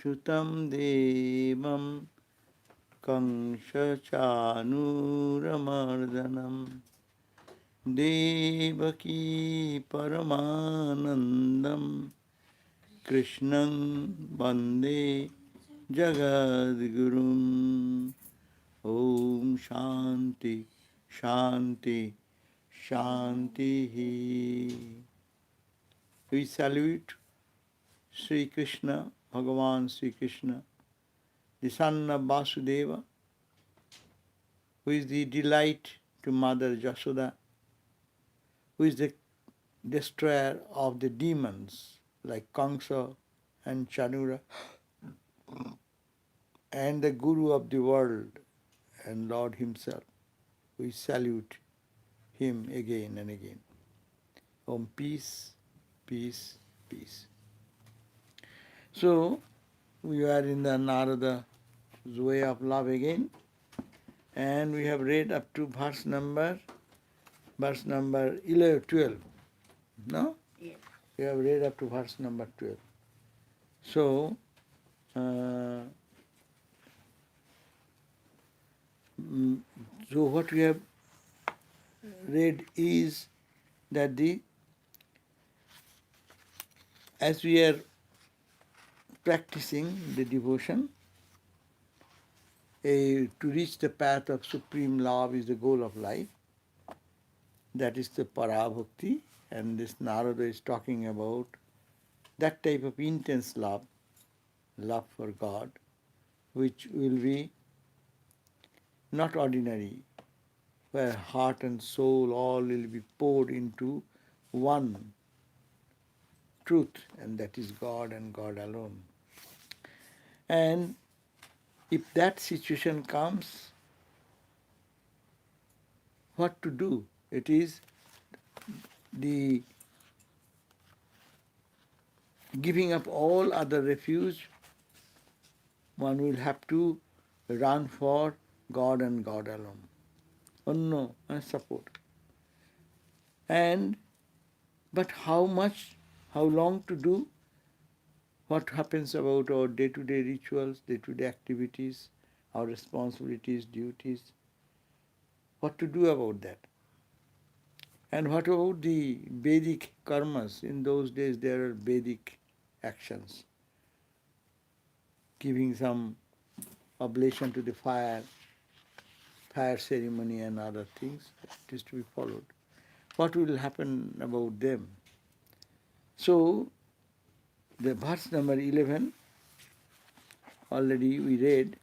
Shutam Devam Kangshachanuramardhanam Devaki Paramanandam Krishnam Bande Jagadgurum. Om Shanti Shanti Shanti. We salute Sri Krishna, Bhagavan Sri Krishna, the son of Vasudeva, who is the delight to Mother Jasoda, who is the destroyer of the demons like Kamsa and Chanura, and the Guru of the world and Lord himself. We salute him again and again. Om peace, peace, peace. So, we are in the Narada's way of love again, and we have read up to verse number 11, 12. No? Yes. We have read up to verse number 12. So, so what we have read is that as we are practicing the devotion, to reach the path of supreme love is the goal of life. That is the Parabhakti, and this Narada is talking about that type of intense love for God, which will be not ordinary, where heart and soul all will be poured into one truth, and that is God and God alone. And if that situation comes, what to do? It is the giving up all other refuge. One will have to run for God and God alone. Anno and support. But how much, how long to do? What happens about our day-to-day rituals, day-to-day activities, our responsibilities, duties? What to do about that? And what about the Vedic karmas? In those days there are Vedic actions, giving some oblation to the fire ceremony and other things. It is to be followed. What will happen about them? So, the verse number 11, already we read,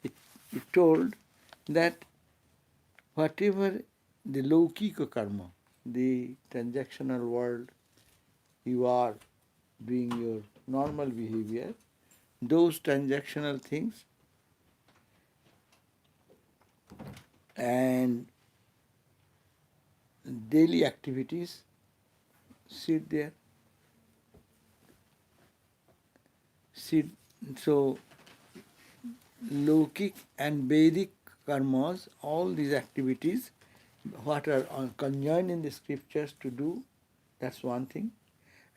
it told that whatever the Laukika karma, the transactional world, you are doing your normal behavior, those transactional things and daily activities sit there. So, Laukik and Vedic karmas, all these activities, what are conjoined in the scriptures to do, that's one thing.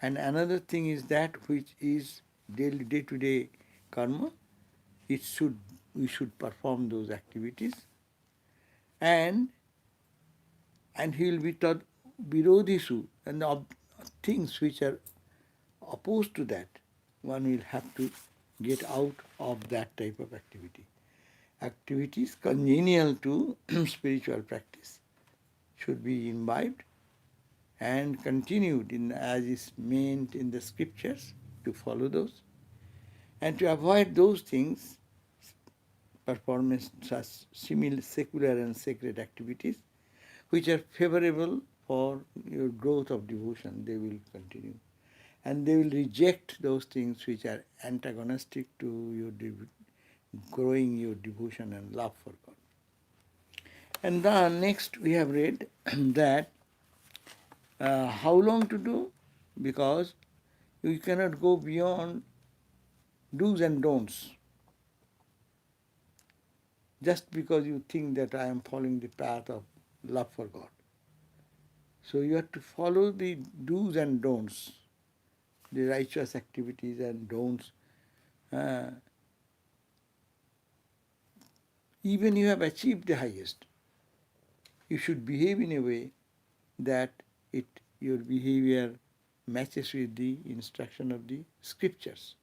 And another thing is that which is daily, day-to-day karma, we should perform those activities. And he will be taught virodhisu, and the things which are opposed to that, one will have to get out of that type of activity. Activities congenial to spiritual practice should be imbibed and continued as is meant in the scriptures, to follow those. And to avoid those things, performance such similar secular and sacred activities, which are favorable for your growth of devotion, they will continue. And they will reject those things which are antagonistic to your growing your devotion and love for God. And then next we have read that how long to do? Because you cannot go beyond do's and don'ts. Just because you think that I am following the path of love for God. So you have to follow the do's and don'ts, the righteous activities and don'ts, uh, even you have achieved the highest, you should behave in a way that your behavior matches with the instruction of the scriptures.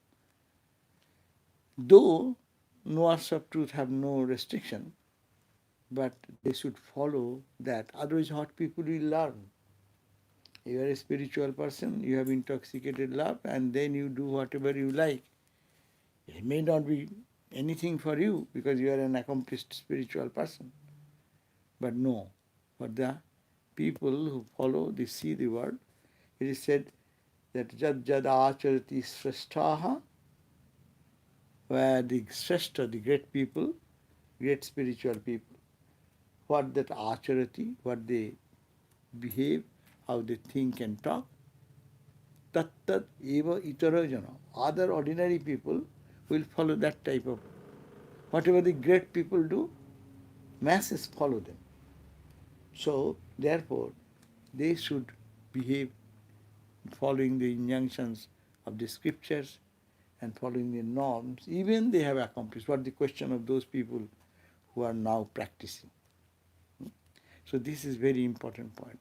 Though knowers of truth have no restriction, but they should follow that. Otherwise, what people will learn? You are a spiritual person, you have intoxicated love, and then you do whatever you like. It may not be anything for you because you are an accomplished spiritual person. But no, for the people who follow, they see the world, it is said that jad jad acharati srashtaha, where the srashta, the great people, great spiritual people, what that acharati, what they behave, how they think and talk, tat tat eva itarajana. Other ordinary people will follow that type of, whatever the great people do, masses follow them. So, therefore, they should behave following the injunctions of the scriptures and following the norms. Even they have accomplished. What the question of those people who are now practicing? So this is very important point.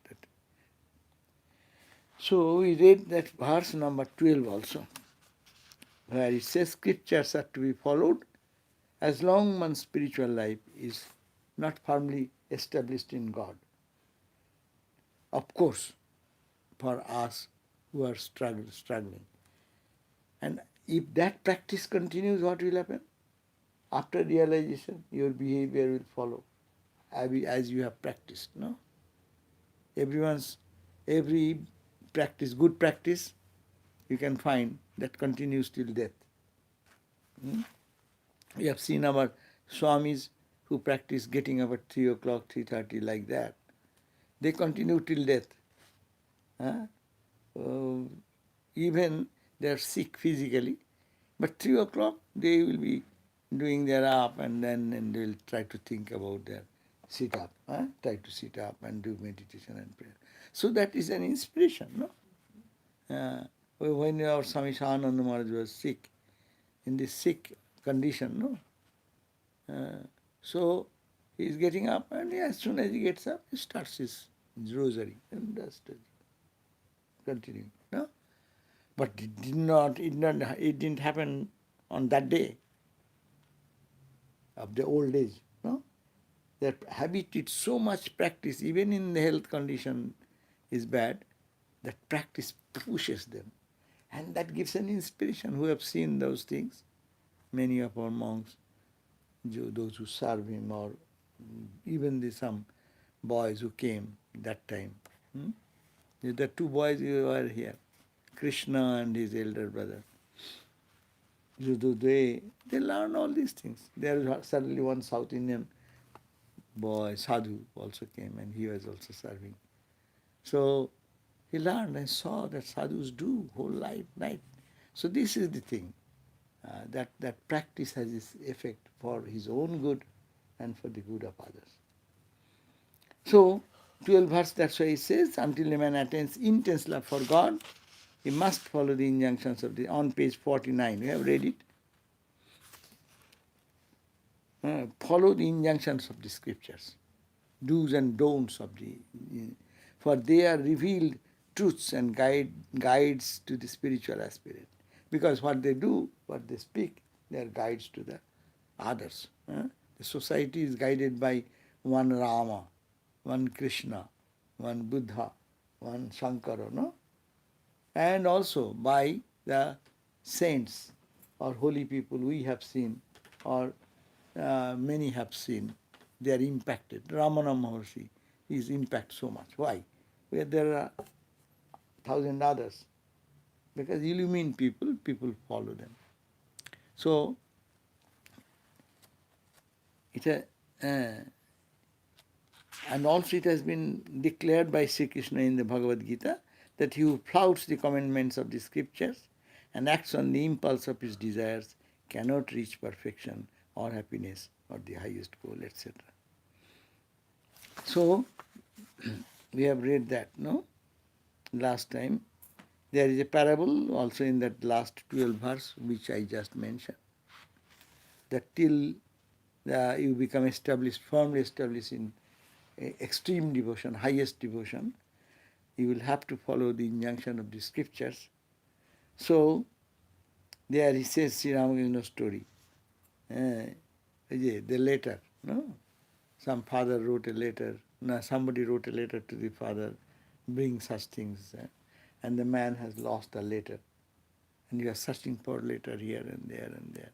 So we read that verse number 12 also, where it says scriptures are to be followed as long one's spiritual life is not firmly established in God. Of course, for us who are struggling. And if that practice continues, what will happen? After realization, your behavior will follow as you have practiced. No? Every practice, good practice, you can find that continues till death. We have seen our Swamis who practice getting up at 3 o'clock, 3:30 like that. They continue till death. Even they are sick physically, but 3 o'clock they will be doing their up and they will try to think about their sit up, try to sit up and do meditation and prayer. So that is an inspiration, no? When our Swami Sahananda Maharaj was sick, in this sick condition, no? So he is getting up and as soon as he gets up, he starts his rosary and does it. Continuing, no? But it didn't happen on that day of the old age, no? Their habit is so much practice, even in the health condition is bad, that practice pushes them. And that gives an inspiration. Who have seen those things? Many of our monks, those who serve him, or even some boys who came that time. The two boys who were here, Krishna and his elder brother. They learn all these things. There is suddenly one South Indian boy, Sadhu, also came and he was also serving. So he learned and saw that sadhus do whole life, night. So this is the thing, that practice has its effect for his own good and for the good of others. So, 12th verse, that's why it says, until a man attains intense love for God, he must follow the injunctions of on page 49. We have read it. Follow the injunctions of the scriptures, do's and don'ts of for they are revealed truths and guides to the spiritual aspirant. Because what they do, what they speak, they are guides to the others. The society is guided by one Rama, one Krishna, one Buddha, one Shankara, no? And also by the saints or holy people we have seen, or many have seen. They are impacted. Ramana Maharshi is impacted so much. Why? Where there are 1,000 others. Because illumined people follow them. So, and also it has been declared by Sri Krishna in the Bhagavad Gita that he who flouts the commandments of the scriptures and acts on the impulse of his desires cannot reach perfection or happiness or the highest goal, etc. So, we have read that, no? Last time. There is a parable also in that last 12 verse which I just mentioned, that till you become established, firmly established in extreme devotion, highest devotion, you will have to follow the injunction of the scriptures. So, there he says Sri Ramakrishna's story. The letter, no? Some father wrote a letter, no, somebody wrote a letter to the father, bring such things, and the man has lost the letter. And you are searching for letter here and there and there.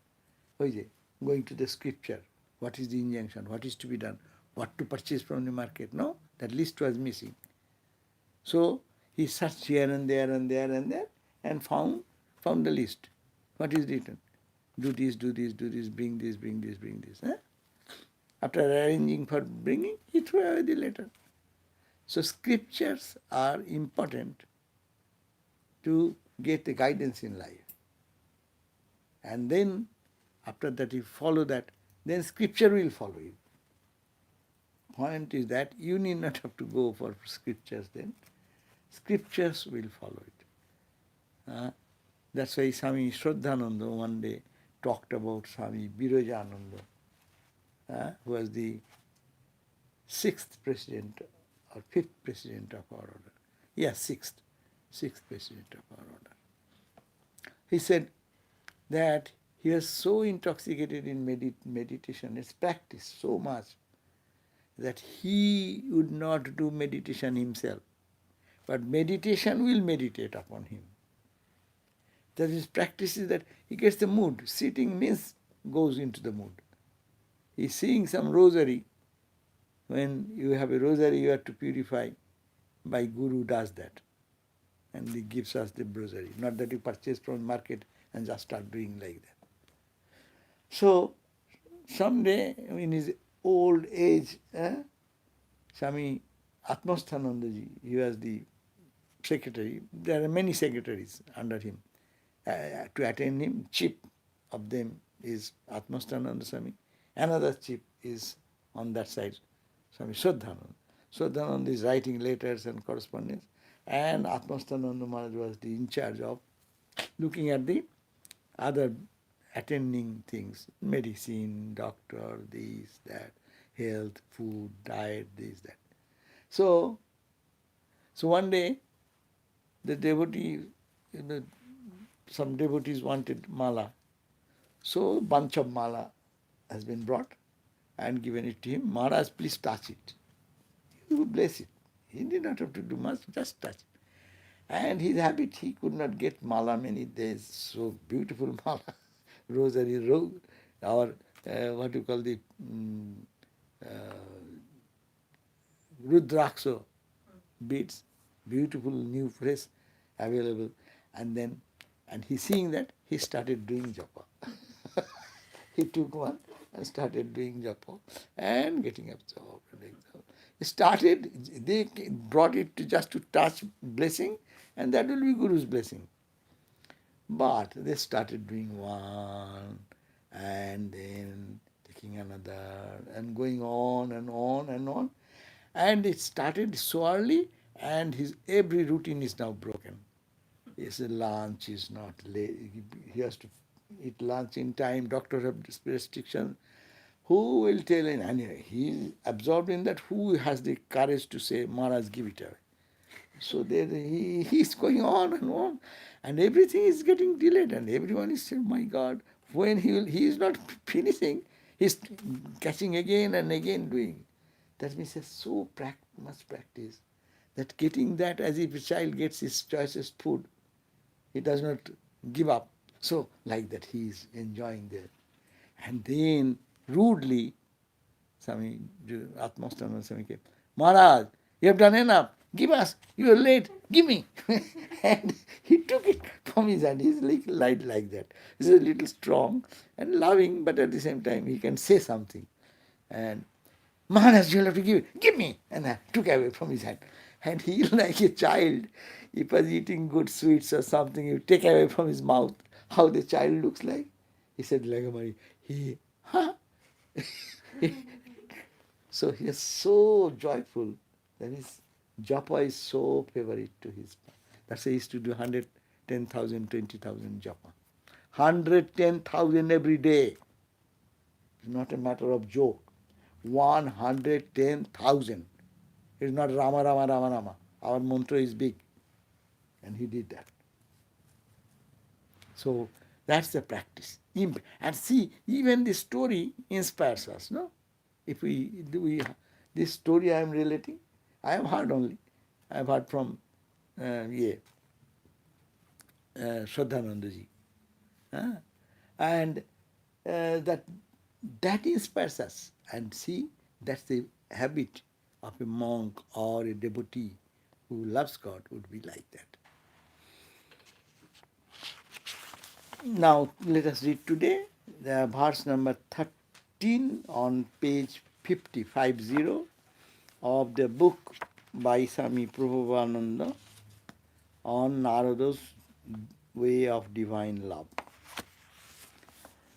Going to the scripture, what is the injunction, what is to be done, what to purchase from the market? No, that list was missing. So he searched here and there and there and there and found the list. What is written? Do this, do this, do this, bring this, bring this, bring this. After arranging for bringing, he threw away the letter. So scriptures are important to get the guidance in life. And then, after that you follow that, then scripture will follow you. Point is that you need not have to go for scriptures then. Scriptures will follow it. That's why Swami Shraddhananda one day talked about Swami Birajananda, who was the 6th president or 5th president of our order. Yes, 6th president of our order. He said that he was so intoxicated in meditation, his practice so much, that he would not do meditation himself, but meditation will meditate upon him. That his practice is that he gets the mood. Sitting means goes into the mood. He's seeing some rosary. When you have a rosary, you have to purify. My Guru does that. And he gives us the rosary. Not that you purchase from market and just start doing like that. So, someday in his old age, Swami Atmasthanandaji, he was the secretary. There are many secretaries under him. To attend him, chief of them is Atmasthananda Swami. Another chief is on that side, Swami Shraddhananda. Shraddhananda is writing letters and correspondence, and Atmasthananda Maharaj was the in charge of looking at the other attending things, medicine, doctor, this, that, health, food, diet, this, that. So one day, the devotee, some devotees wanted mala. So bunch of mala has been brought and given it to him. Maharaj, please touch it. You bless it. He did not have to do much, just touch it. And his habit, he could not get mala many days. So beautiful mala, rosary, or what you call the rudraksha beads, beautiful new fresh available. And he seeing that, he started doing japa. He took one and started doing japa and getting absorbed. He started, they brought it to just to touch blessing, and that will be Guru's blessing. But they started doing one and then taking another and going on and on and on. And it started so early, and his every routine is now broken. His lunch is not late. He has to eat lunch in time. Doctor have restriction. Who will tell him? Anyway, he is absorbed in that. Who has the courage to say, Maharaj, give it away? So he is going on, and everything is getting delayed, and everyone is saying, my God, when he is not finishing, he is catching again and again doing. That means he has so much practice that getting that as if a child gets his choicest food, he does not give up. So like that he is enjoying that. And then rudely, Swami Atmasthananda Swami came, Maharaj, you have done enough. Give us. You are late. Give me. And he took it from his hand. He's like light like that. He's a little strong and loving, but at the same time he can say something. And Maharaj, you'll have to give it. Give me. And I took away from his hand. And he, like a child, if he was eating good sweets or something, you take away from his mouth. How the child looks like? He said, Lagamari, So he is so joyful that his japa is so favorite to his. That's why he used to do 110,000, 20,000 japa. 110,000 every day. It's not a matter of joke. 110,000. It's not Rama, Rama, Rama, Rama. Our mantra is big. And he did that. So that's the practice. And see, even this story inspires us, no? If this story I am relating, I have heard only. I have heard from Shraddhanandaji. And that inspires us. And see, that's the habit of a monk or a devotee who loves God would be like that. Now, let us read today the verse number 13 on page 50 of the book by Swami Prabhupada on Narada's way of divine love.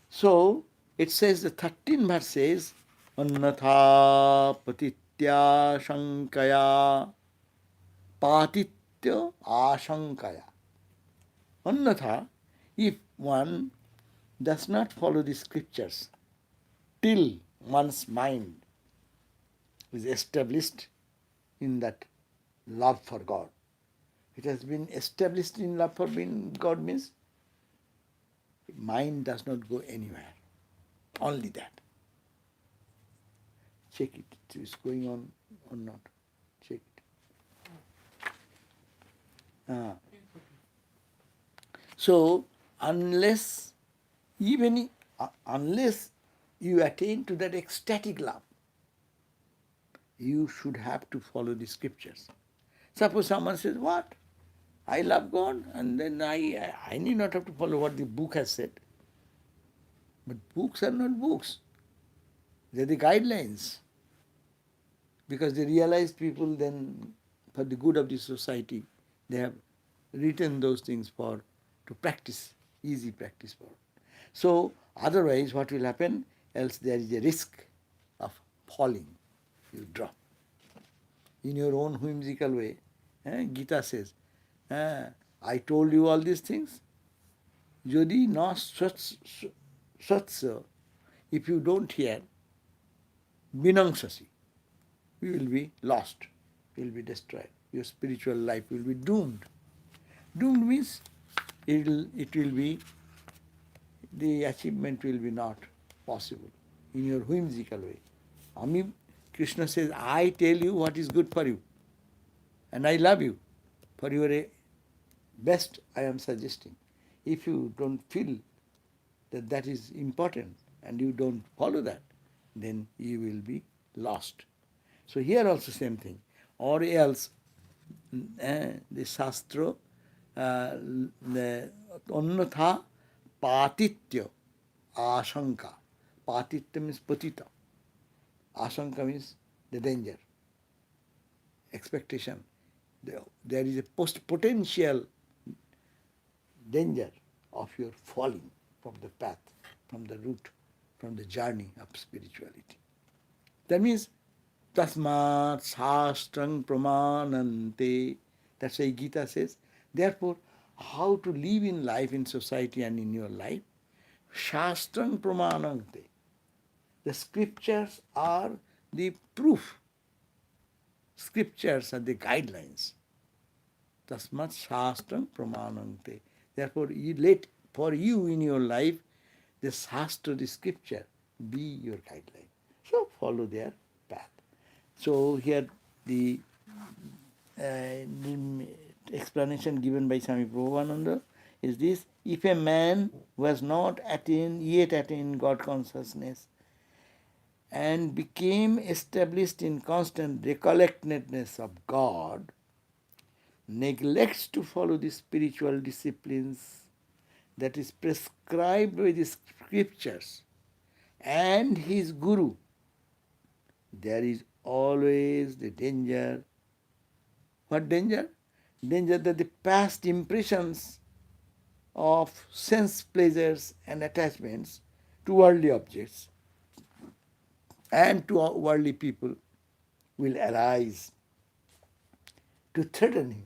So, it says, the 13th verse says, Annatha patitya shankaya patitya ashankaya. Annatha, if one does not follow the scriptures till one's mind is established in that love for God. It has been established in love for God means mind does not go anywhere. Only that. Check it. It is going on or not. Check it. So, unless you attain to that ecstatic love, you should have to follow the scriptures. Suppose someone says, what? I love God, and then I need not have to follow what the book has said. But books are not books. They are the guidelines. Because they realize people then, for the good of the society, they have written those things to practice, easy practice for. So, otherwise what will happen? Else there is a risk of falling. You drop. In your own whimsical way, Gita says, I told you all these things. Jodi na satsa, if you don't hear, vinangsasi, you will be lost, you will be destroyed. Your spiritual life will be doomed. Doomed means it will be, the achievement will be not possible in your whimsical way. Krishna says, I tell you what is good for you, and I love you. For your best I am suggesting. If you don't feel that that is important and you don't follow that, then you will be lost. So here also same thing. Or else the Shastra, the Annatha patitya ashanka. Patitya means patita. Ashanka means the danger, expectation. There is a potential danger of your falling from the path, from the route, from the journey of spirituality. That means, tasmat shastrang pramanante. That's why Gita says, therefore, how to live in life, in society and in your life, shastrang pramanante. The scriptures are the proof. Scriptures are the guidelines. Tasmat shastram pramanante. Therefore, let for you in your life, the shastra, the scripture, be your guideline. So follow their path. So here the explanation given by Swami Prabhupada is this: if a man who has not yet attained God consciousness and became established in constant recollectedness of God, neglects to follow the spiritual disciplines that is prescribed by the scriptures and his guru, there is always the danger. What danger? Danger that the past impressions of sense pleasures and attachments to worldly objects and to worldly people will arise to threaten him.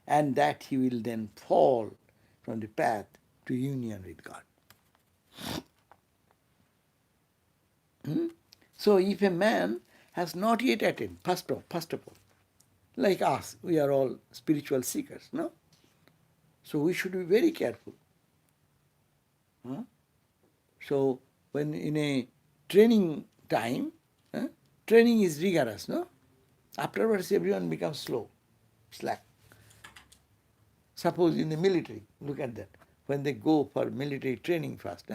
and that he will then fall from the path to union with God. So if a man has not yet attained, first of all, like us, we are all spiritual seekers, no? So we should be very careful. Huh? So when in a training time, training is rigorous, no? Afterwards everyone becomes slow, slack. Suppose in the military, look at that. When they go for military training first,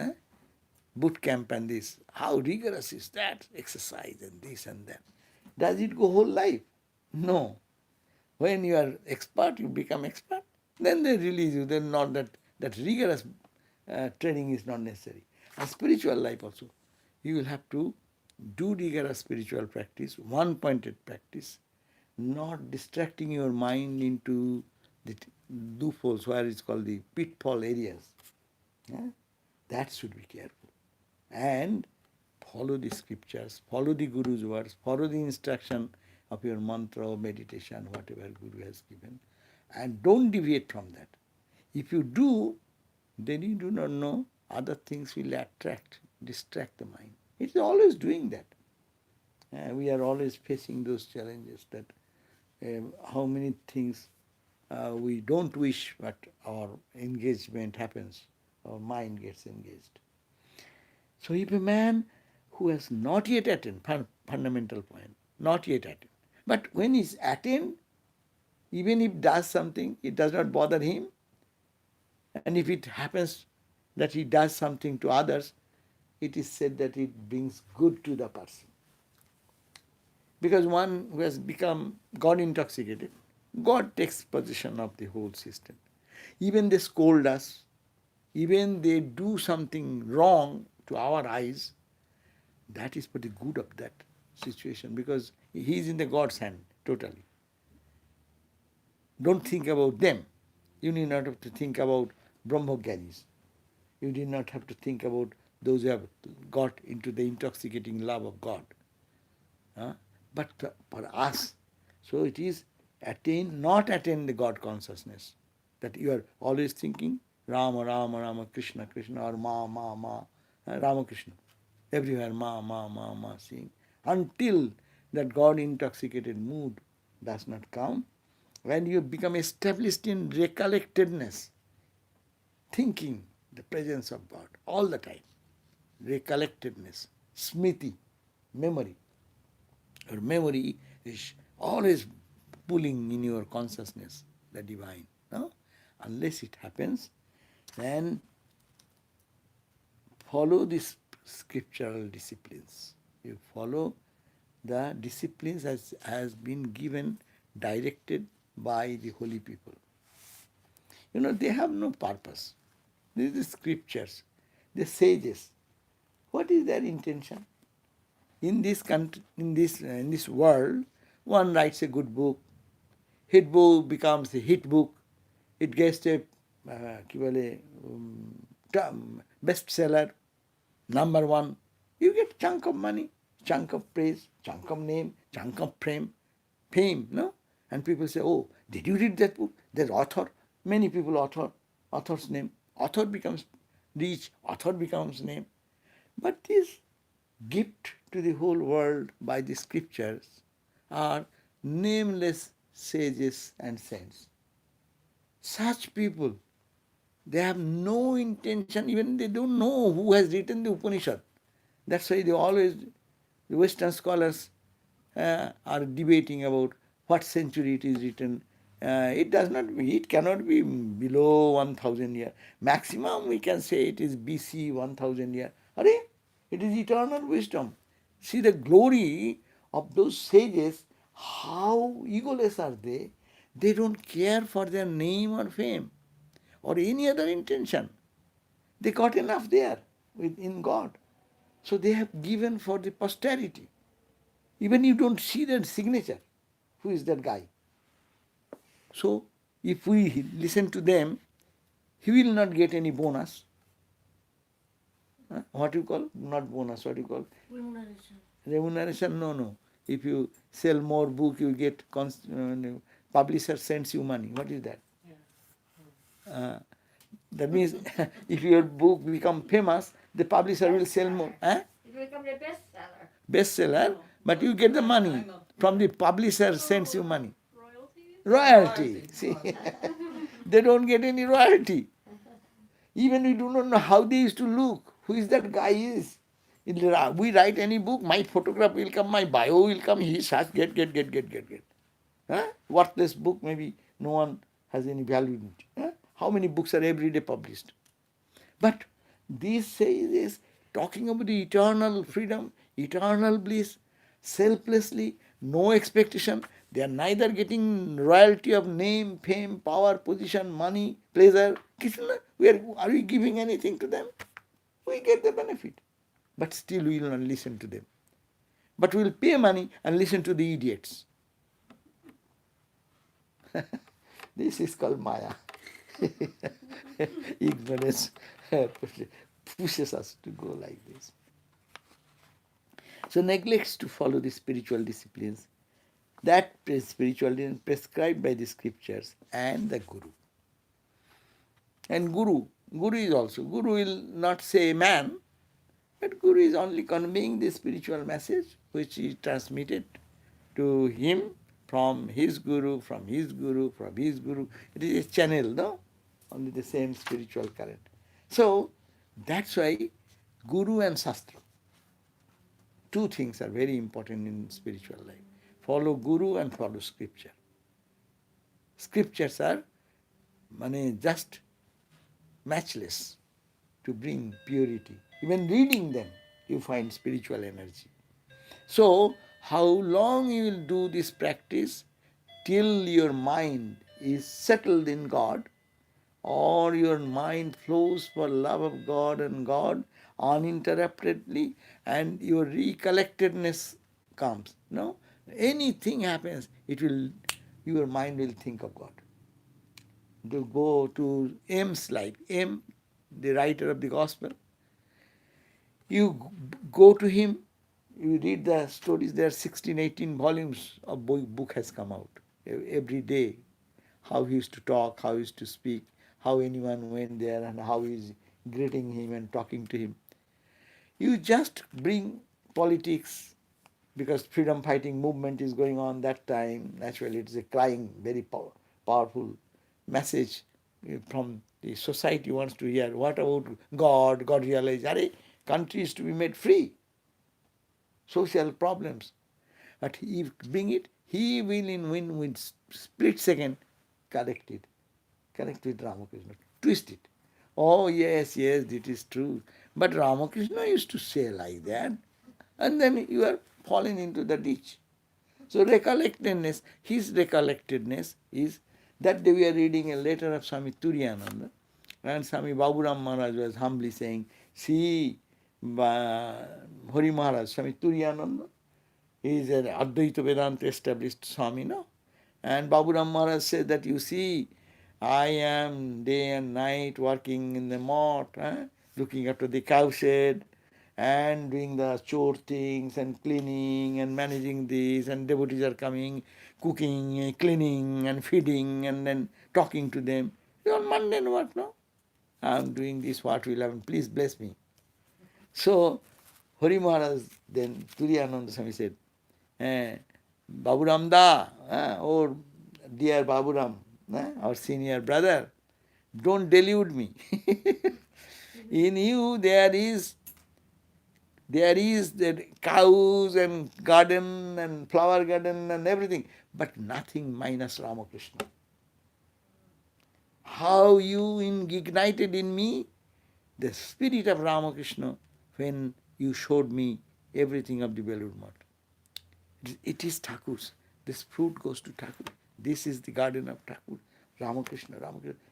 boot camp and this, how rigorous is that exercise and this and that. Does it go whole life? No. When you are expert, you become expert. Then they release you. Then not that rigorous training is not necessary. And spiritual life also, you will have to do rigorous spiritual practice, one-pointed practice, not distracting your mind into the loopholes, where it's called the pitfall areas. Yeah? That should be careful. And follow the scriptures, follow the Guru's words, follow the instruction of your mantra or meditation, whatever Guru has given, and don't deviate from that. If you do, then you do not know, other things will distract the mind. It's always doing that. We are always facing those challenges that how many things we don't wish, but our engagement happens, our mind gets engaged. So if a man who has not yet attained, fundamental point, not yet attained, but when he's attained, even if does something, it does not bother him, and if it happens that he does something to others, it is said that it brings good to the person. Because one who has become God intoxicated, God takes possession of the whole system. Even they scold us, even they do something wrong to our eyes, that is for the good of that situation, because he is in the God's hand totally. Don't think about them. You need not have to think about Brahmogyanis. You did not have to think about those who have got into the intoxicating love of God. But for us, so it is not attain the God consciousness. That you are always thinking Rama, Rama, Rama, Krishna, Krishna, or Ma, Ma, Ma, Rama, Krishna. Everywhere Ma, Ma, Ma, Ma, seeing. Until that God intoxicated mood does not come, when you become established in recollectedness, thinking the presence of God all the time, recollectedness, smriti, memory. Your memory is always pulling in your consciousness the divine. No? Unless it happens, then follow these scriptural disciplines. You follow the disciplines as has been given, directed by the holy people. They have no purpose. These are the scriptures, the sages. What is their intention? In this country, in this world, one writes a good book. Hit book becomes a hit book. It gets a bestseller, number one. You get chunk of money, chunk of praise, chunk of name, chunk of fame, no? And people say, oh, did you read that book? There's author. Many people author's name. Author becomes rich, author becomes name. But this gift to the whole world by the scriptures are nameless sages and saints. Such people, they have no intention, even they don't know who has written the Upanishad. That's why the Western scholars are debating about what century it is written. It cannot be below 1000 years. Maximum we can say it is BC 1000 years. It is eternal wisdom. See the glory of those sages, how egoless are they? They don't care for their name or fame or any other intention. They got enough there in God. So they have given for the posterity. Even you don't see their signature. Who is that guy? So if we listen to them, he will not get any bonus. What you call? Not bonus, what you call? Remuneration. Remuneration, no. If you sell more book, you get publisher sends you money. What is that? That means if your book become famous, the publisher will sell more. It will become a bestseller. Bestseller, but you get the money from the publisher sends you money. Royalties? Royalty. See, they don't get any royalty. Even we do not know how they used to look. Who is that guy is? We write any book, my photograph will come, my bio will come, he starts get. Huh? Worthless book, maybe no one has any value in it. Huh? How many books are every day published? But this says is talking about the eternal freedom, eternal bliss, selflessly, no expectation. They are neither getting royalty of name, fame, power, position, money, pleasure. Krishna, are we giving anything to them? We get the benefit. But still we will not listen to them. But we will pay money and listen to the idiots. This is called Maya. Ignorance pushes us to go like this. So neglects to follow the spiritual disciplines that spiritual discipline prescribed by the scriptures and the Guru. And Guru is also, Guru will not say man, but Guru is only conveying the spiritual message which is transmitted to him from his Guru, from his Guru, from his Guru. It is a channel, no? Only the same spiritual current. So, that's why Guru and Shastra, two things are very important in spiritual life. Follow Guru and follow Scripture. Scriptures are just matchless to bring purity. Even reading them, you find spiritual energy. So, how long you will do this practice till your mind is settled in God, or your mind flows for love of God and God uninterruptedly, and your recollectedness comes. No? Anything happens, your mind will think of God. To go to M's life, M, the writer of the gospel, you go to him, you read the stories, there are 16, 18 volumes of book has come out every day. How he used to talk, how he used to speak, how anyone went there and how he is greeting him and talking to him. You just bring politics, because freedom fighting movement is going on that time. Naturally, it is a crying, very powerful message from the society wants to hear. What about God? God realized, country is to be made free. Social problems. But if bring it, he will in split second correct it. Connect with Ramakrishna. Twist it. Oh yes, it is true. But Ramakrishna used to say like that. And then you are falling into the ditch. So recollectedness, his recollectedness is, that day we are reading a letter of Swami Turiyananda, and Swami Baburam Maharaj was humbly saying, see, Hari Maharaj, Swami Turiyananda, he is an Advaita Vedanta established Swami, no? And Baburam Maharaj said that, you see, I am day and night working in the mart, looking after the cowshed, and doing the chore things and cleaning and managing this, and devotees are coming, cooking, cleaning and feeding and then talking to them. It's all mundane work, no? I am doing this, what will happen, please bless me. So, Hari Maharaj, then Turiyananda Swami said, Baburam Da, or dear Baburam, our senior brother, don't delude me. In you there is the cows and garden and flower garden and everything, but nothing minus Ramakrishna. How you ignited in me the spirit of Ramakrishna when you showed me everything of the Belur Math. It is Thakur's. This fruit goes to Thakur. This is the garden of Thakur. Ramakrishna.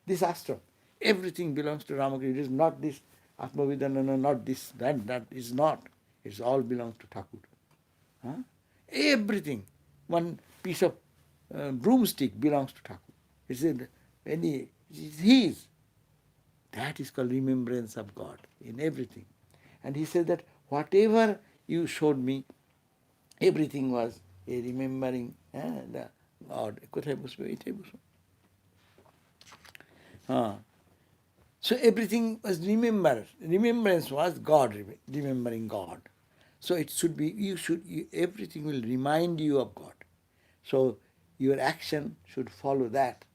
This ashram. Everything belongs to Ramakrishna. It is not this Atmavidanana, not this, that is not. It all belongs to Thakur. Huh? Everything. One piece of broomstick belongs to Thakur. It is his. That is called remembrance of God in everything. And he said that whatever you showed me, everything was a remembering God, কোথায় বসবে এটাই বসো। হ্যাঁ, so everything was remembrance was God, remembering God. So it should be, everything will remind you of God. So your action should follow that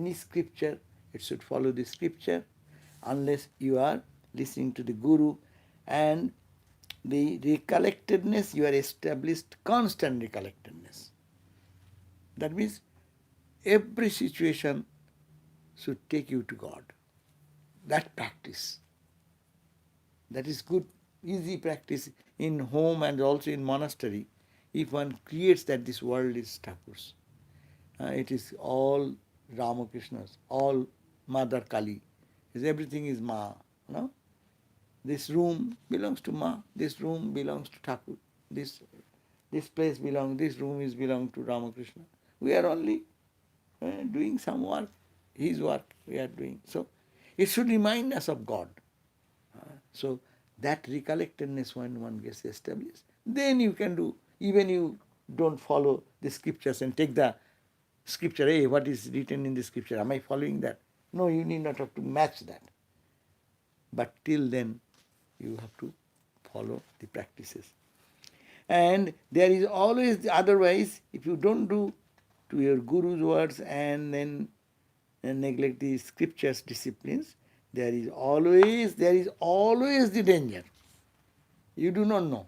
any scripture, it should follow the scripture, unless you are listening to the Guru. And the recollectedness, you are established constant recollectedness. That means every situation should take you to God. That practice, that is good, easy practice in home and also in monastery. If one creates that this world is Thakur's, it is all Ramakrishna's, all Mother Kali, everything is Ma. No? This room belongs to Ma, this room belongs to Thakur, this place belongs, this room is belong to Ramakrishna. We are only doing some work, his work we are doing. So it should remind us of God. So that recollectedness, when one gets established, then you can do, even you don't follow the scriptures and take the scripture, hey, what is written in the scripture, am I following that? No, you need not have to match that. But till then, you have to follow the practices. And there is always, otherwise, if you don't do to your Guru's words and then neglect the scriptures disciplines, there is always the danger. You do not know.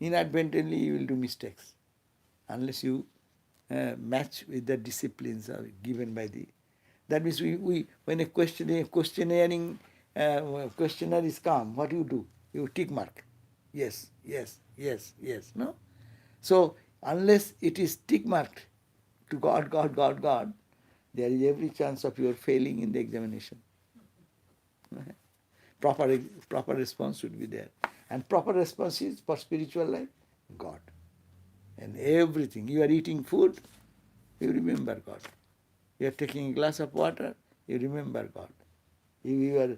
Inadvertently you will do mistakes unless you match with the disciplines are given by the. That means we when a questionnaire is come, what you do? You tick mark. Yes, yes, yes, yes. No? So unless it is tick marked to God, God, God, God, there is every chance of your failing in the examination. Proper, proper response should be there. And proper response is for spiritual life, God. And everything. You are eating food, you remember God. You are taking a glass of water, you remember God. You are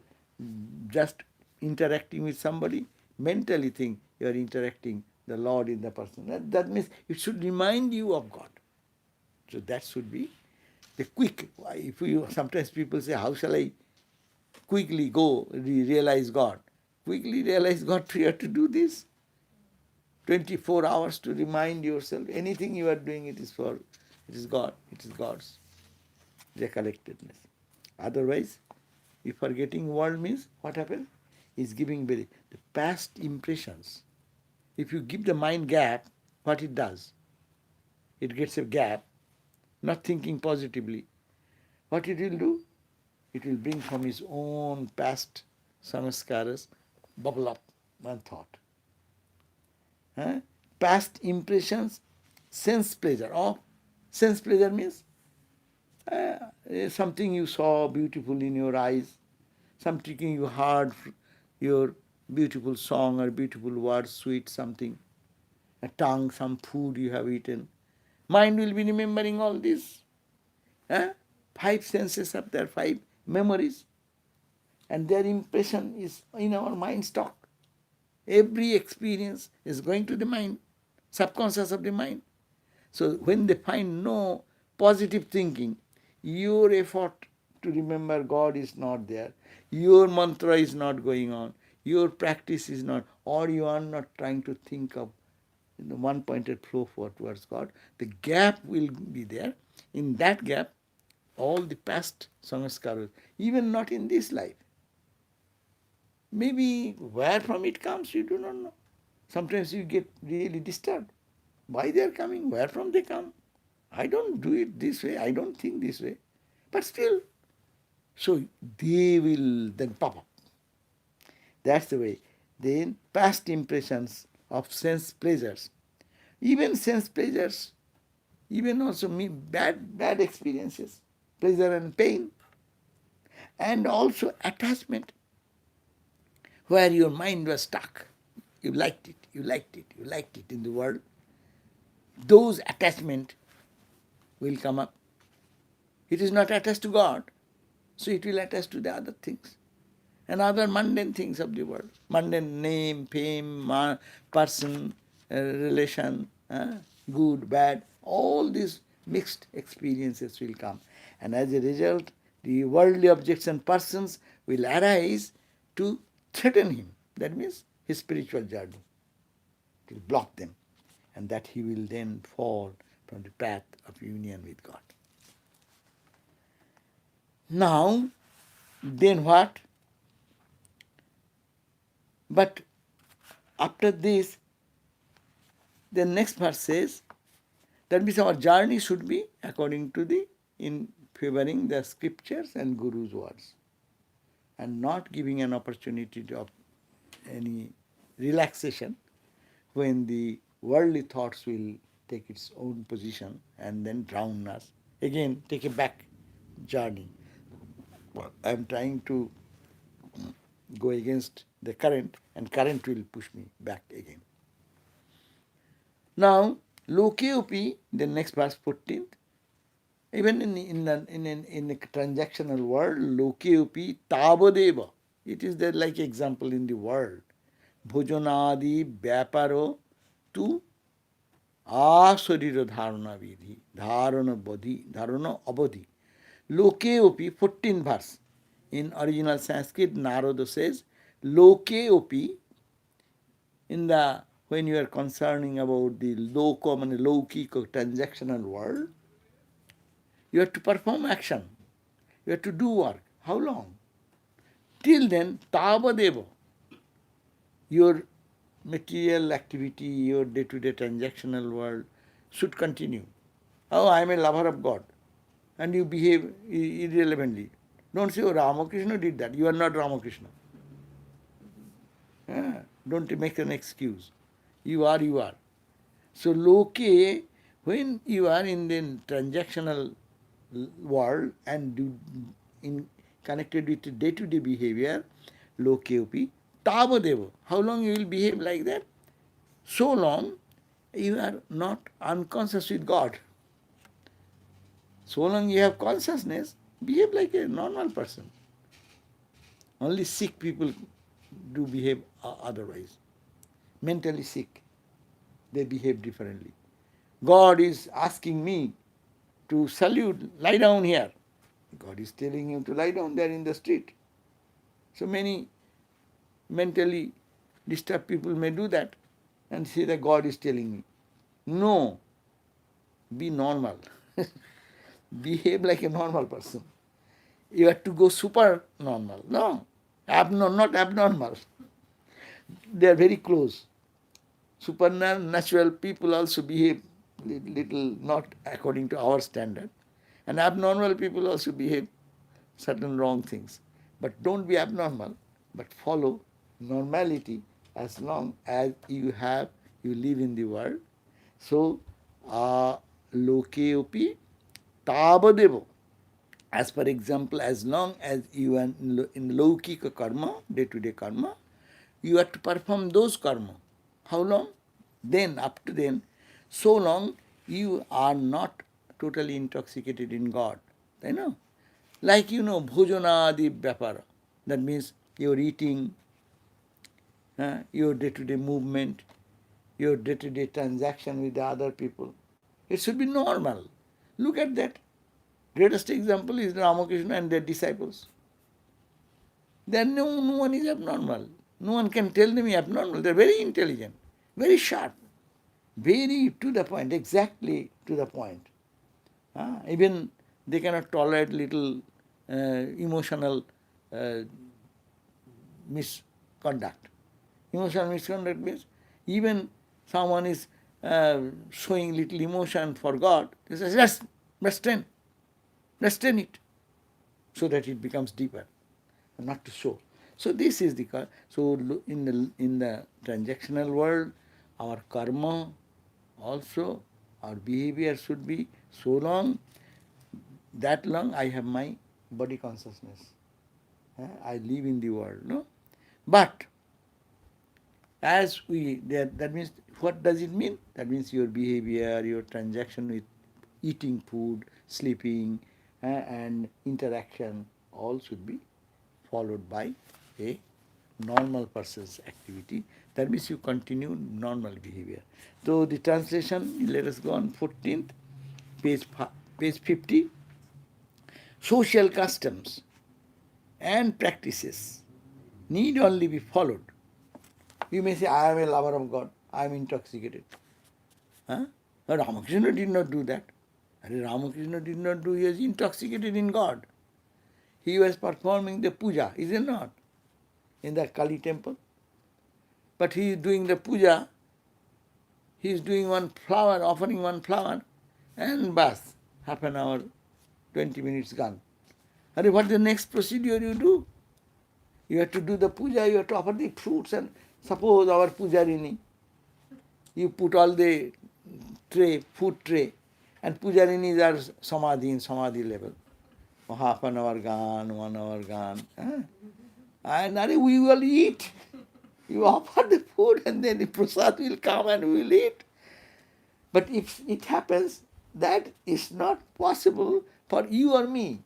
just interacting with somebody, mentally think you are interacting the Lord in the person. That means it should remind you of God. So that should be the quick. If you sometimes people say, how shall I quickly go realize God? Quickly realize God, you have to do this. 24 hours to remind yourself. Anything you are doing, it is God. It is God's recollectedness. Otherwise, if forgetting world means what happens? Is giving the past impressions. If you give the mind gap, what it does? It gets a gap, not thinking positively. What it will do? It will bring from his own past samskaras, bubble up one thought. Past impressions, sense pleasure. Oh, sense pleasure means something you saw beautiful in your eyes, something you heard, your beautiful song or beautiful word, sweet something, a tongue, some food you have eaten. Mind will be remembering all this. Five senses are there, five memories, and their impression is in our mind stock. Every experience is going to the mind, subconscious of the mind. So when they find no positive thinking, your effort to remember God is not there, your mantra is not going on, your practice is not, or you are not trying to think of the one-pointed flow towards God, the gap will be there. In that gap, all the past sanskaras, even not in this life, maybe where from it comes, you do not know. Sometimes you get really disturbed. Why they are coming? Where from they come? I don't do it this way. I don't think this way. But still, so they will then pop up. That's the way. Then past impressions of sense pleasures. Even sense pleasures, even also bad experiences, pleasure and pain, and also attachment, where your mind was stuck. You liked it, you liked it, you liked it in the world. Those attachment will come up. It is not attached to God, so it will attach to the other things and other mundane things of the world. Mundane name, fame, person, relation, good, bad, all these Mixed experiences will come. And as a result, the worldly objects and persons will arise to threaten him. That means his spiritual journey. It will block them. And that he will then fall from the path of union with God. Now, then what? But after this, the next verse says, that means our journey should be according to the, in favoring the scriptures and Guru's words, and not giving an opportunity of any relaxation when the worldly thoughts will take its own position and then drown us. Again, take a back journey. I am trying to go against the current, and current will push me back again. Now, Lokeopi, the next verse 14th, even in the transactional world, Lokeopi Tabodeva, it is there like example in the world. Bhojanadi Vyaparo tu asarira dharana vidhi, dharana abodhi. Lokeopi, 14th verse. In original Sanskrit, Narada says, Lokeopi, in the when you are concerning about the loka and laukika transactional world, you have to perform action. You have to do work. How long? Till then, tavadeva, your material activity, your day-to-day transactional world should continue. Oh, I am a lover of God, and you behave irrelevantly. Don't say, oh, Ramakrishna did that. You are not Ramakrishna. Don't make an excuse. You are, you are. So, loke, when you are in the transactional world and in connected with day-to-day behavior, lokeopi, tavadeva. How long you will behave like that? So long you are not unconscious with God. So long you have consciousness, behave like a normal person. Only sick people do behave otherwise. Mentally sick, they behave differently. God is asking me to salute, lie down here. God is telling him to lie down there in the street. So many mentally disturbed people may do that and say that God is telling me. No, be normal. Behave like a normal person. You have to go super normal. No, not abnormal. They are very close. Supernatural people also behave little not according to our standard. And abnormal people also behave certain wrong things. But don't be abnormal, but follow normality as long as you live in the world. So, lokeopi tabadevo. As for example, as long as you are in laukika karma, day-to-day karma, you have to perform those karma. How long? Then, up to then, so long you are not totally intoxicated in God. You know? Like bhojanadi vyapara. That means your eating, your day-to-day movement, your day-to-day transaction with the other people. It should be normal. Look at that. Greatest example is Ramakrishna and their disciples. Then no one is abnormal. No one can tell them abnormal. They are very intelligent, very sharp, very to the point, exactly to the point. Even they cannot tolerate little emotional misconduct. Emotional misconduct means even someone is showing little emotion for God, they say, just restrain it, so that it becomes deeper, not to show. So this is the so in the transactional world, our karma also, our behavior should be so long, that long I have my body consciousness. I live in the world, no? But as that means, what does it mean? That means your behavior, your transaction with eating food, sleeping, and interaction, all should be followed by a normal person's activity. That means you continue normal behavior. So the translation, let us go on 14th. page 50, social customs and practices need only be followed. You may say, I am a lover of God, I am intoxicated. Huh? But Ramakrishna did not do that. Ramakrishna did not do, he was intoxicated in God. He was performing the puja, is it not? In the Kali temple. But he is doing the puja, he is doing one flower, offering one flower, and bas, half an hour, 20 minutes gone. What the next procedure you do? You have to do the puja, you have to offer the fruits, and suppose our pujarini, you put all the tray, food tray, and pujarinis are samadhi in samadhi level. Half an hour gone, 1 hour gone. And we will eat. You offer the food and then the prasad will come and we will eat. But if it happens, that is not possible for you or me.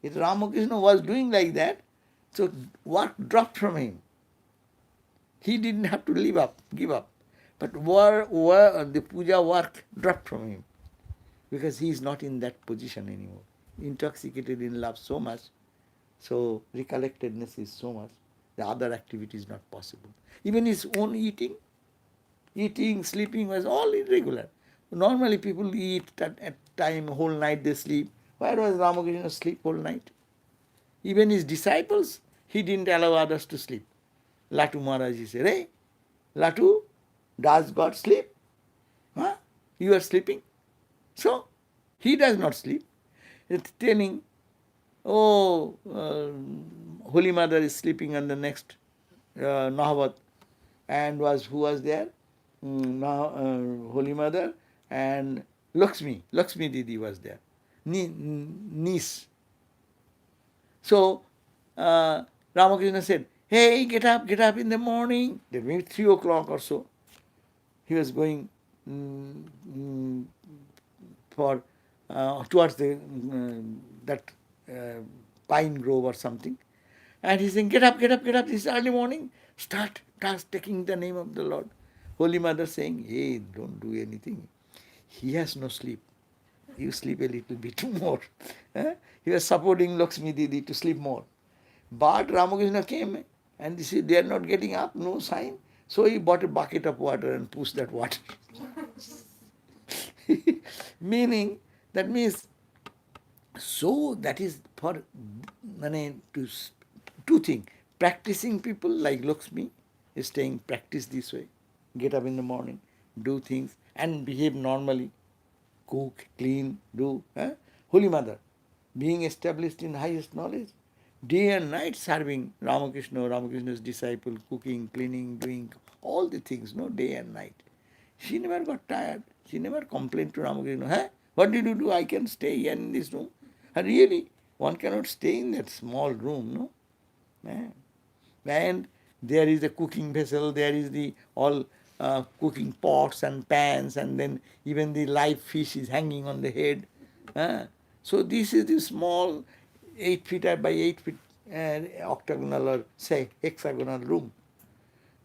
If Ramakrishna was doing like that, so work dropped from him. He didn't have to give up. But the puja work dropped from him because he is not in that position anymore. Intoxicated in love so much, so recollectedness is so much, the other activity is not possible. Even his own eating, sleeping was all irregular. Normally people eat at time, whole night they sleep. Why was Ramakrishna sleep whole night? Even his disciples, he didn't allow others to sleep. Latu Maharaj, he said, hey, Latu, does God sleep? Huh? You are sleeping. So, he does not sleep. It's telling, oh, Holy Mother is sleeping on the next Nahavat. And who was there? Holy Mother and Lakshmi Didi was there. Niece. So, Ramakrishna said, hey, get up in the morning. That maybe 3 o'clock or so. He was going for towards the that pine grove or something. And he's saying, get up, this is early morning. Start taking the name of the Lord. Holy Mother saying, hey, don't do anything. He has no sleep. You sleep a little bit more. He was supporting Lakshmi Didi to sleep more. But Ramakrishna came and they are not getting up, no sign. So he bought a bucket of water and pushed that water. Meaning, that means, so that is for two things. Practicing people like Lakshmi is saying, practice this way. Get up in the morning, do things and behave normally. Cook, clean, do. Holy Mother, being established in highest knowledge, day and night serving Ramakrishna's disciple, cooking, cleaning, doing all the things, no, day and night. She never got tired. She never complained to Ramakrishna, what did you do? I can stay here in this room. And really, one cannot stay in that small room, no? And there is a cooking vessel, there is the all cooking pots and pans, and then even the live fish is hanging on the head. So this is the small 8 feet by 8 feet octagonal or say hexagonal room.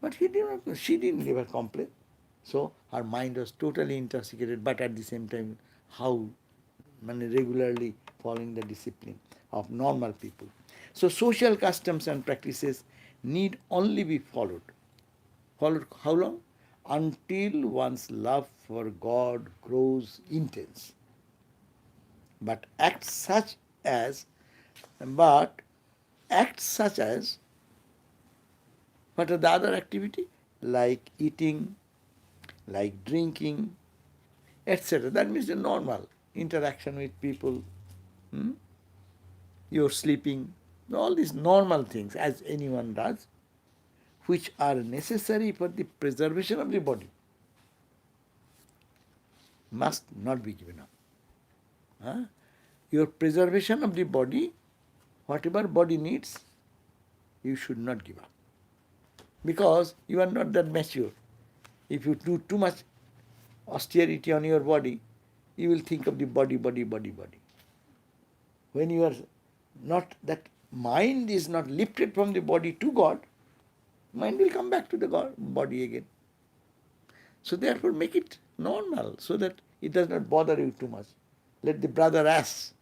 But she didn't ever complain. So her mind was totally intoxicated, but at the same time, how regularly following the discipline of normal people. So social customs and practices need only be followed. Followed how long? Until one's love for God grows intense. But acts such as what are the other activity? Like eating, like drinking, etc. That means the normal interaction with people. You're sleeping, all these normal things as anyone does, which are necessary for the preservation of the body, must not be given up. Your preservation of the body, whatever body needs, you should not give up. Because you are not that mature. If you do too much austerity on your body, you will think of the body. When you are not, that mind is not lifted from the body to God, mind will come back to the body again. So therefore make it normal so that it does not bother you too much. let the brother ass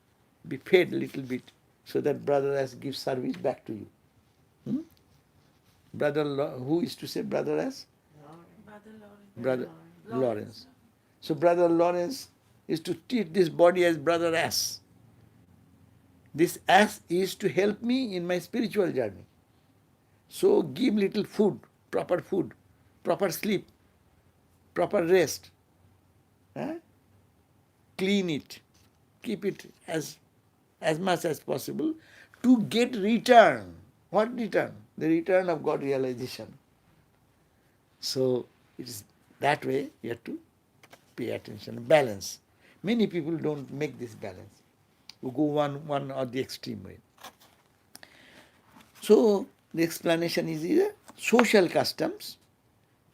be fed a little bit so that brother ass gives service back to you. Hmm? Who is to say brother ass? Brother Lawrence. So brother Lawrence is to treat this body as brother ass. This ass is to help me in my spiritual journey. So give little food, proper sleep, proper rest. Eh? Clean it, keep it as much as possible to get return. What return? The return of God realization. So it is that way you have to pay attention. Balance. Many people don't make this balance. We go one or the extreme way. So the explanation is either social customs,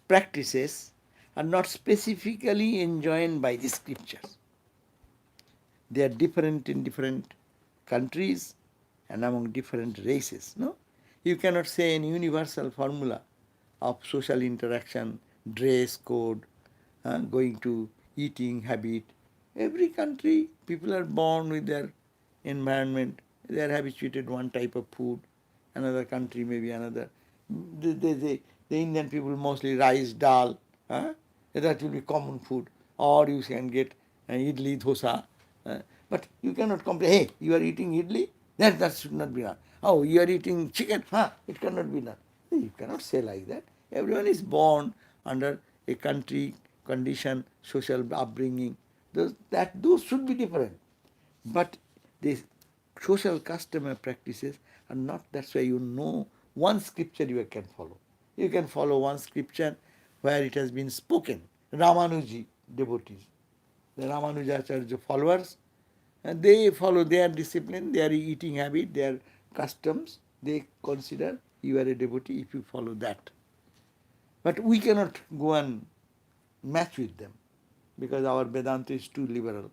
practices are not specifically enjoined by the scriptures. They are different in different countries and among different races. No, you cannot say an universal formula of social interaction, dress code, going to eating habit. Every country, people are born with their environment. They are habituated one type of food. Another country maybe another. The Indian people mostly rice, dal. That will be common food. Or you can get idli, dosa. But you cannot complain, hey, you are eating idli? That should not be done. Oh, you are eating chicken? It cannot be done. You cannot say like that. Everyone is born under a country, condition, social upbringing. Those should be different. But these social custom and practices are not, that's why you know one scripture you can follow. You can follow one scripture where it has been spoken. Ramanuji devotees, the Ramanujacharya followers, and they follow their discipline, their eating habit, their customs. They consider you are a devotee if you follow that. But we cannot go and match with them because our Vedanta is too liberal.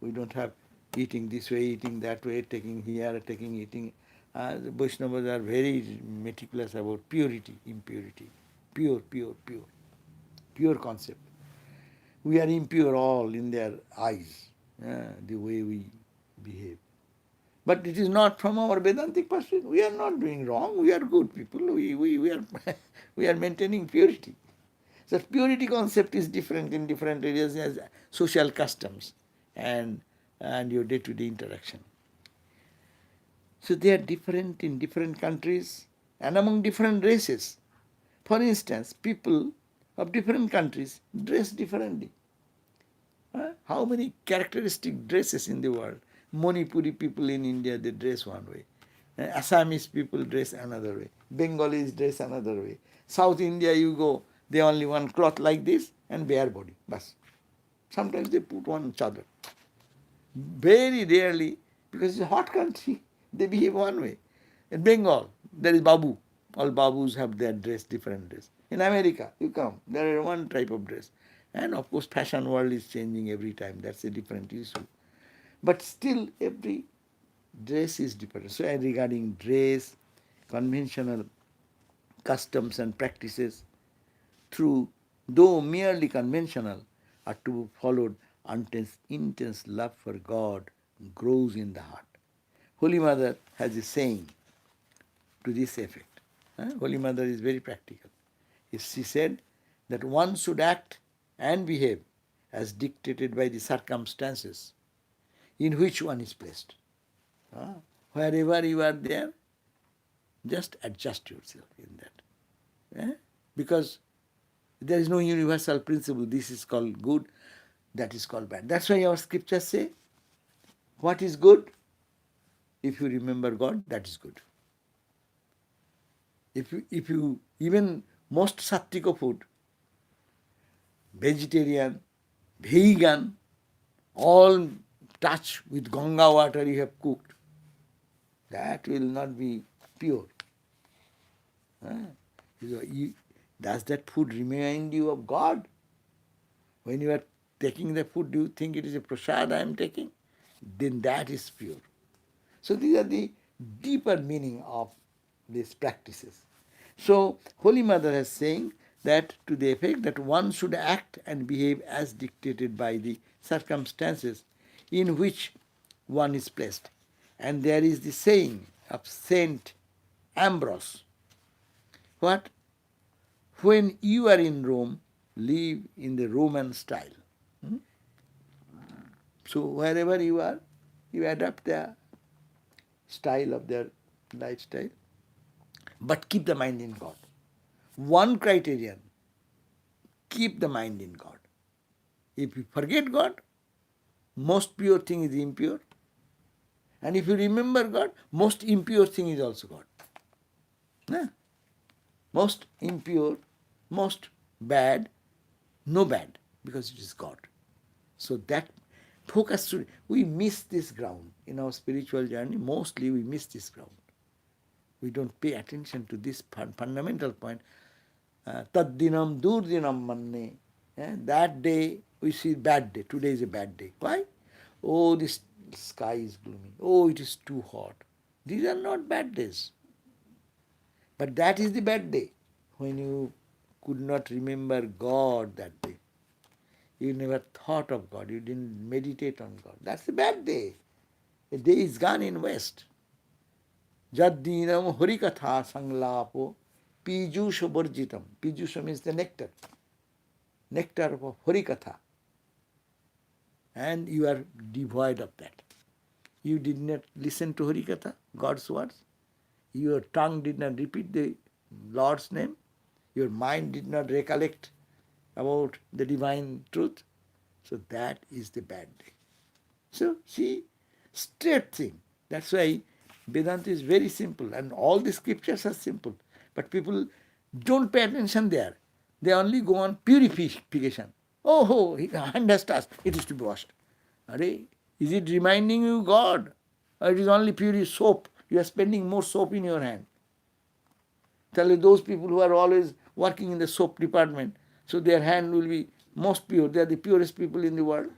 We don't have eating this way, eating that way, taking here, taking eating. The Vaishnavas are very meticulous about purity, impurity. Pure concept. We are impure all in their eyes, the way we behave. But it is not from our Vedantic perspective. We are not doing wrong. We are good people. We are we are maintaining purity. So purity concept is different in different areas as social customs and your day-to-day interaction. So they are different in different countries and among different races. For instance, people of different countries dress differently. How many characteristic dresses in the world? Manipuri people in India, they dress one way. Assamese people dress another way. Bengalis dress another way. South India you go, they only one cloth like this and bare body. Bas. Sometimes they put one chadar. Very rarely, because it's a hot country, they behave one way. In Bengal, there is Babu. All Babus have their dress, different dress. In America, you come, there is one type of dress. And of course, fashion world is changing every time. That's a different issue. But still, every dress is different. So regarding dress, conventional customs and practices, through, though merely conventional, are to be followed until intense love for God grows in the heart. Holy Mother has a saying to this effect. Holy Mother is very practical. She said that one should act and behave as dictated by the circumstances in which one is placed. Wherever you are there, just adjust yourself in that. Because there is no universal principle. This is called good, that is called bad. That's why our scriptures say, what is good? If you remember God, that is good. If you even most sattvika food, vegetarian, vegan, all touch with Ganga water you have cooked, that will not be pure. Does that food remind you of God? When you are taking the food, do you think it is a prasad I am taking? Then that is pure. So these are the deeper meaning of these practices. So Holy Mother is saying that to the effect that one should act and behave as dictated by the circumstances in which one is placed. And there is the saying of Saint Ambrose, what? When you are in Rome, live in the Roman style. So wherever you are, you adapt the style of their lifestyle, but keep the mind in God. One criterion, keep the mind in God. If you forget God, most pure thing is impure. And if you remember God, most impure thing is also God. Nah? Most impure, most bad, no bad, because it is God. So that focus should, we miss this ground in our spiritual journey. Mostly we miss this ground. We don't pay attention to this fundamental point. Tad dinam durdinam manne. That day we see bad day. Today is a bad day. Why? Oh, this sky is gloomy. Oh, it is too hot. These are not bad days. But that is the bad day when you could not remember God that day. You never thought of God. You didn't meditate on God. That's a bad day. A day is gone in West. Jaddinam Harikatha Sanglapo Pijusha Burjitam. Pijusha means the nectar. Nectar of Harikatha. And you are devoid of that. You did not listen to Harikatha, God's words. Your tongue did not repeat the Lord's name. Your mind did not recollect about the divine truth. So that is the bad day. So see, straight thing. That's why Vedanta is very simple and all the scriptures are simple. But people don't pay attention there. They only go on purification. Oh, hand has touched, it is to be washed. Are, is it reminding you God? Or it is only pure soap? You are spending more soap in your hand. Tell you those people who are always working in the soap department, so their hand will be most pure. They are the purest people in the world.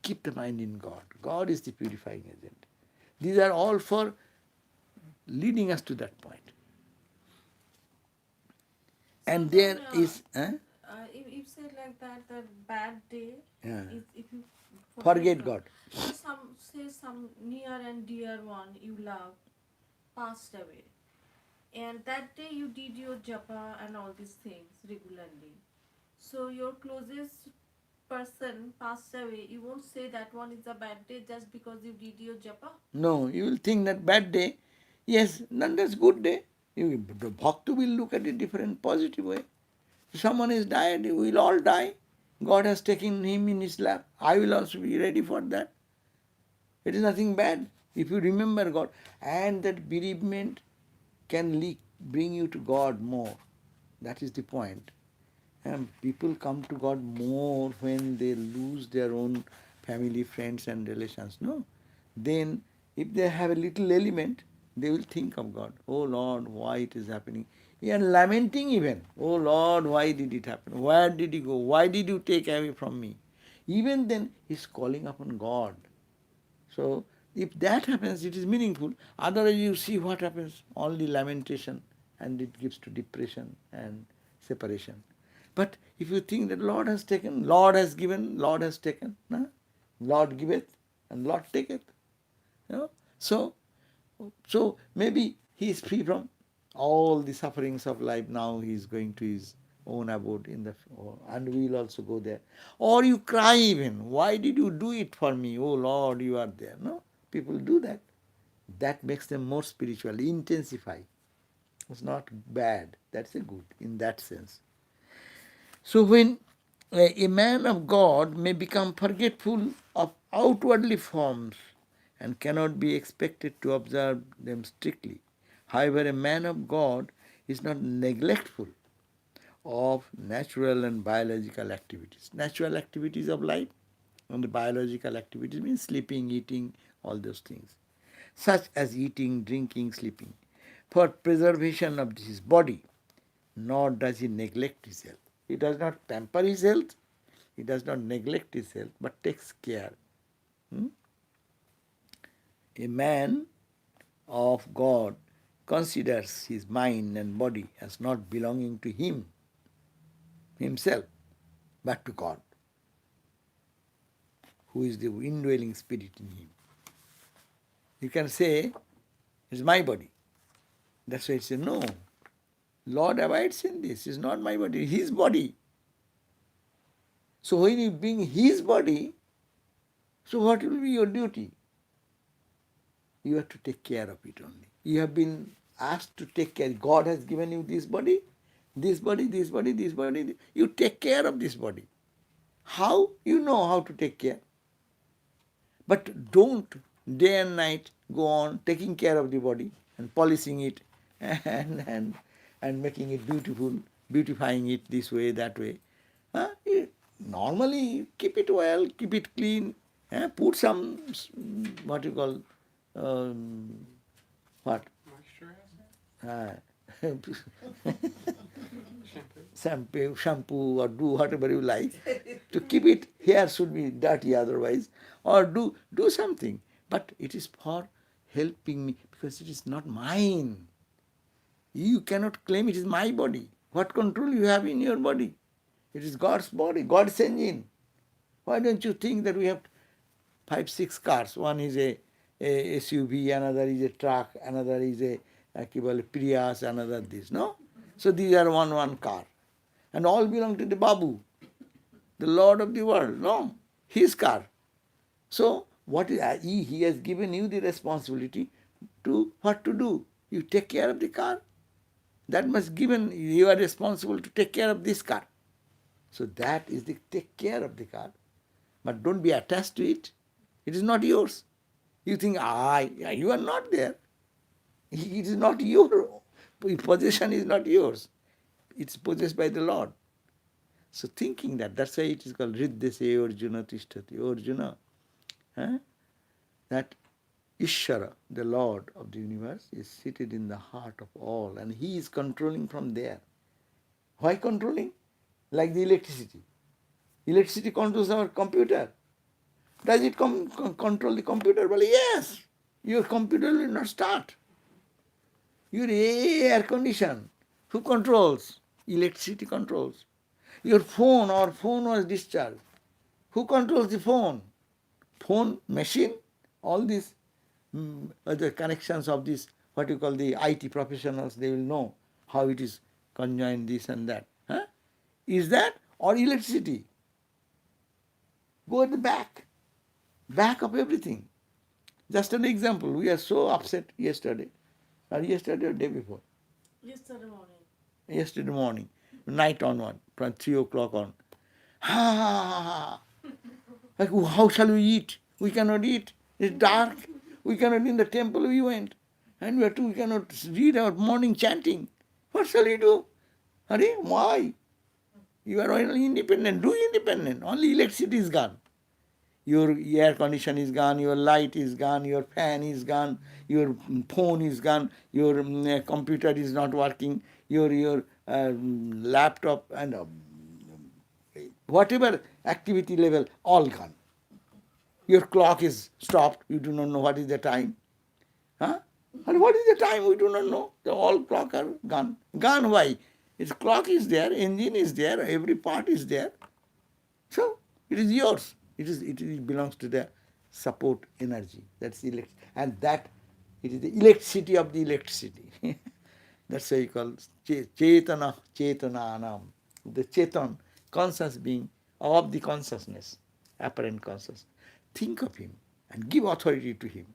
Keep the mind in God. God is the purifying agent. These are all for leading us to that point. And So there then, is... if you say like that, the bad day, Yeah. if you Forget God. So some near and dear one you love passed away, and that day you did your japa and all these things regularly. So your closest person passed away, you won't say that one is a bad day just because you did your japa. No, you will think that bad day. Yes, then that's good day. The bhakta will look at it different, positive way. Someone is died, we will all die. God has taken him in his lap. I will also be ready for that. It is nothing bad if you remember God. And that bereavement can bring you to God more. That is the point. And people come to God more when they lose their own family, friends, and relations. No. Then, if they have a little element, they will think of God. Oh Lord, why it is happening? And lamenting even. Oh Lord, why did it happen? Where did he go? Why did you take away from me? Even then, he's calling upon God. So, if that happens, it is meaningful. Otherwise, you see what happens, only lamentation, and it gives to depression and separation. But if you think that Lord has taken, Lord has given, Lord has taken, no? Lord giveth and Lord taketh. You know? So maybe he is free from all the sufferings of life. Now he is going to his own abode in the, and we will also go there. Or you cry even, why did you do it for me? Oh Lord, you are there. No, people do that. That makes them more spiritual, intensify. It's not bad. That's a good in that sense. So when a man of God may become forgetful of outwardly forms and cannot be expected to observe them strictly. However, a man of God is not neglectful of natural and biological activities. Natural activities of life and the biological activities means sleeping, eating, all those things, such as eating, drinking, sleeping, for preservation of his body, nor does he neglect his health. He does not pamper his health, he does not neglect his health, but takes care. A man of God considers his mind and body as not belonging to himself, but to God. who is the indwelling spirit in him. You can say, it's my body. That's why it says, no, Lord abides in this. It's not my body, his body. So when you bring his body, so what will be your duty? You have to take care of it only. You have been asked to take care. God has given you this body, this body, this body, this body. You take care of this body. How? You know how to take care. But don't day and night go on taking care of the body and polishing it and making it beautiful, beautifying it this way, that way. Normally keep it well, keep it clean, put some, what you call, what? Moisturizer? Shampoo or do whatever you like to keep it. Hair should be dirty otherwise, or do something. But it is for helping me because it is not mine. You cannot claim it is my body. What control you have in your body? It is God's body, God's engine. Why don't you think that we have 5, 6 cars? One is a SUV, another is a truck, another is a Prius, another this, no? So these are one car. And all belong to the Babu, the Lord of the world, no? His car. So what is, he has given you the responsibility to what to do. You take care of the car. That must given, you are responsible to take care of this car. So that is the take care of the car. But don't be attached to it. It is not yours. You think, you are not there. It is not your possession is not yours. It's possessed by the Lord. So thinking that's why it is called Riddhase Arjuna Tishtati. Arjuna, that Ishvara, the Lord of the universe, is seated in the heart of all and he is controlling from there. Why controlling? Like the electricity. Electricity controls our computer. Does it control the computer? Well, yes. Your computer will not start. Your air condition, who controls? Electricity controls. Your phone, our phone was discharged. Who controls the phone? Phone, machine, all these other connections of this, what you call the IT professionals, they will know how it is conjoined, this and that. Is that or electricity? Go at the back of everything. Just an example, we are so upset yesterday or day before. Yesterday morning. Yesterday morning, night onward, from 3 o'clock on. Like, how shall we eat? We cannot eat. It's dark. We cannot, in the temple we went. And we cannot read our morning chanting. What shall we do? Why? You are only independent. Do independent. Only electricity is gone. Your air condition is gone, your light is gone, your fan is gone, your phone is gone, your computer is not working, your laptop and whatever activity level, all gone. Your clock is stopped, you do not know what is the time. And what is the time, we do not know. The all clock are gone. Gone why? Its clock is there, engine is there, every part is there. So it is yours. It belongs to the support energy. That's the and that it is the electricity of the electricity. That's why you call Chetana Chetananam. The Chetan, conscious being of the consciousness, apparent consciousness. Think of him and give authority to him.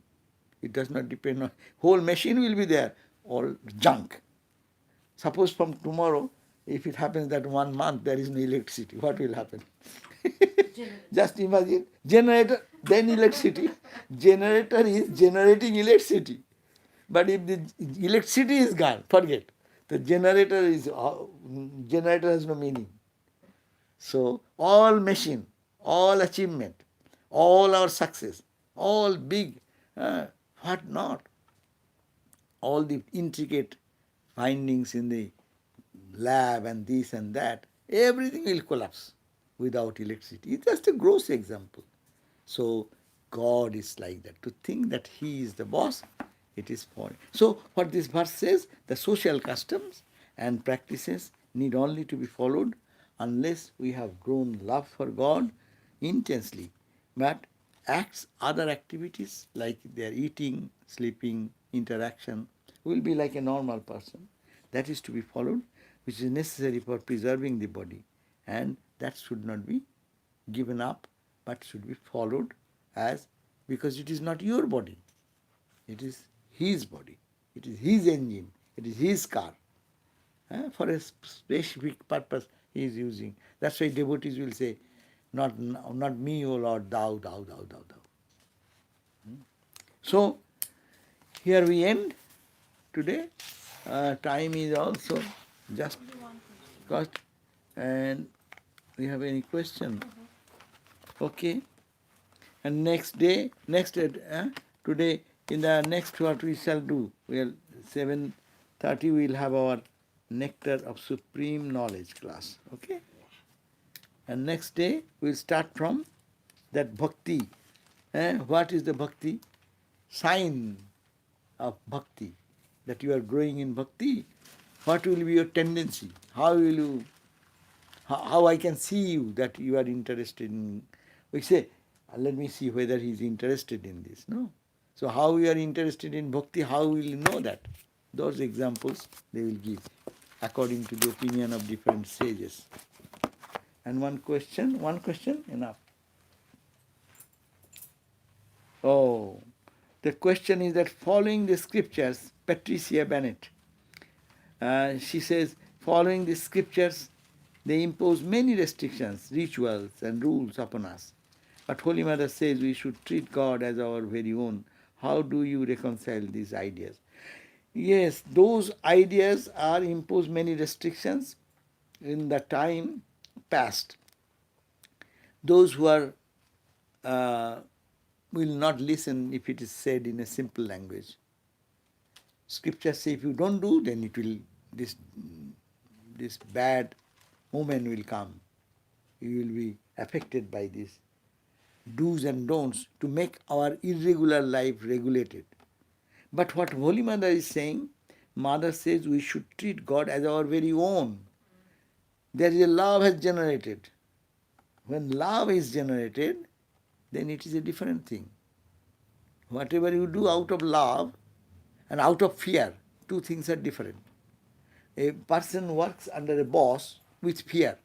It does not depend on whole machine will be there, all junk. Suppose from tomorrow, if it happens that 1 month there is no electricity, what will happen? Just imagine, generator, then electricity. Generator is generating electricity. But if the electricity is gone, forget. The generator has no meaning. So all machine, all achievement, all our success, all big, what not, all the intricate findings in the lab and this and that, everything will collapse without electricity. It's just a gross example. So God is like that. To think that He is the boss, it is for. So what this verse says, the social customs and practices need only to be followed unless we have grown love for God intensely. But acts, other activities like their eating, sleeping, interaction will be like a normal person. That is to be followed, which is necessary for preserving the body, and that should not be given up but should be followed as, because it is not your body, it is his body, it is his engine, it is his car. For a specific purpose he is using. That's why devotees will say, not me, O Lord, thou. So, here we end today. Time is also just got, and we have any question? Okay. And next day, today, in the next what we shall do, 7:30 we will have our Nectar of Supreme Knowledge class. Okay? And next day we will start from that bhakti. What is the bhakti? Sign of bhakti. That you are growing in bhakti. What will be your tendency? How will you, how I can see you that you are interested in. We say, let me see whether he is interested in this. No. So how you are interested in bhakti, how will you know that? Those examples they will give according to the opinion of different sages. And one question, enough. Oh, the question is that following the scriptures, Patricia Bennett, she says, following the scriptures, they impose many restrictions, rituals and rules upon us. But Holy Mother says we should treat God as our very own. How do you reconcile these ideas? Yes, those ideas are impose many restrictions in the time past. Those who are will not listen if it is said in a simple language. Scripture says if you don't do, then it will this bad moment will come. You will be affected by this do's and don'ts to make our irregular life regulated. But what Holy Mother is saying, Mother says we should treat God as our very own. There is a love has generated. When love is generated, then it is a different thing. Whatever you do out of love and out of fear, two things are different. A person works under a boss with fear,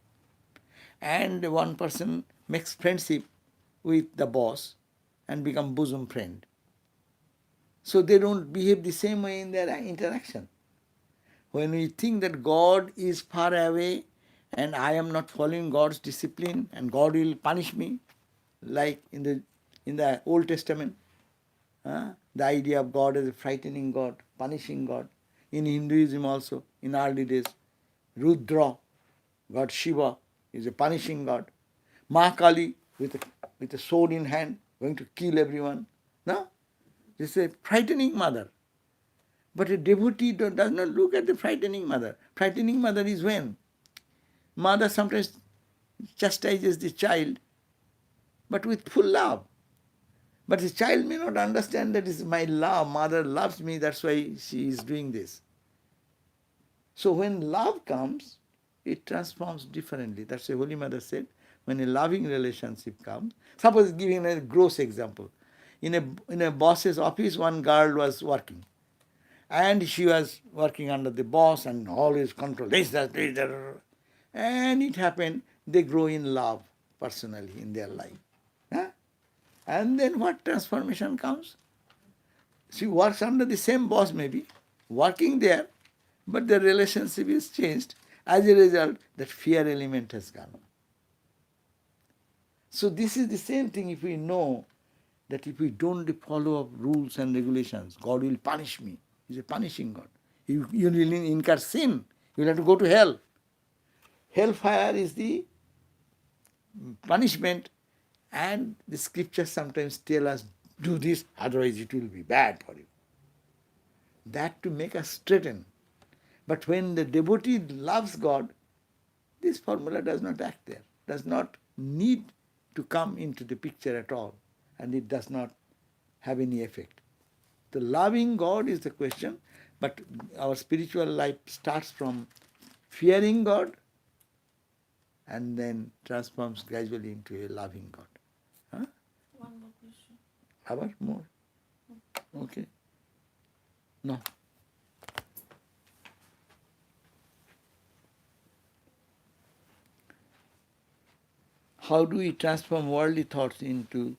and one person makes friendship with the boss and become bosom friend. So they don't behave the same way in their interaction. When we think that God is far away and I am not following God's discipline and God will punish me, like in the Old Testament, the idea of God as a frightening God, punishing God. In Hinduism also, in early days, Rudra, God Shiva, is a punishing God. Mahakali with a sword in hand, going to kill everyone. No? This is a frightening mother. But a devotee does not look at the frightening mother. Frightening mother is when mother sometimes chastises the child, but with full love. But the child may not understand that it's my love, mother loves me, that's why she is doing this. So when love comes, it transforms differently. That's why Holy Mother said, when a loving relationship comes, suppose giving a gross example. In a boss's office, one girl was working. And she was working under the boss and always control this, that, this, that. And it happened, they grow in love personally in their life. Huh? And then what transformation comes? She works under the same boss maybe, working there, but the relationship is changed. As a result, that fear element has gone. So this is the same thing if we know that if we don't follow up rules and regulations, God will punish me. He's a punishing God. You will incur sin. You will have to go to hell. Hellfire is the punishment, and the scriptures sometimes tell us, do this, otherwise it will be bad for you. That to make us straighten. But when the devotee loves God, this formula does not act there, does not need to come into the picture at all, and it does not have any effect. The loving God is the question, but our spiritual life starts from fearing God and then transforms gradually into a loving God. Huh? One more question. Abar more? Okay. No. How do we transform worldly thoughts into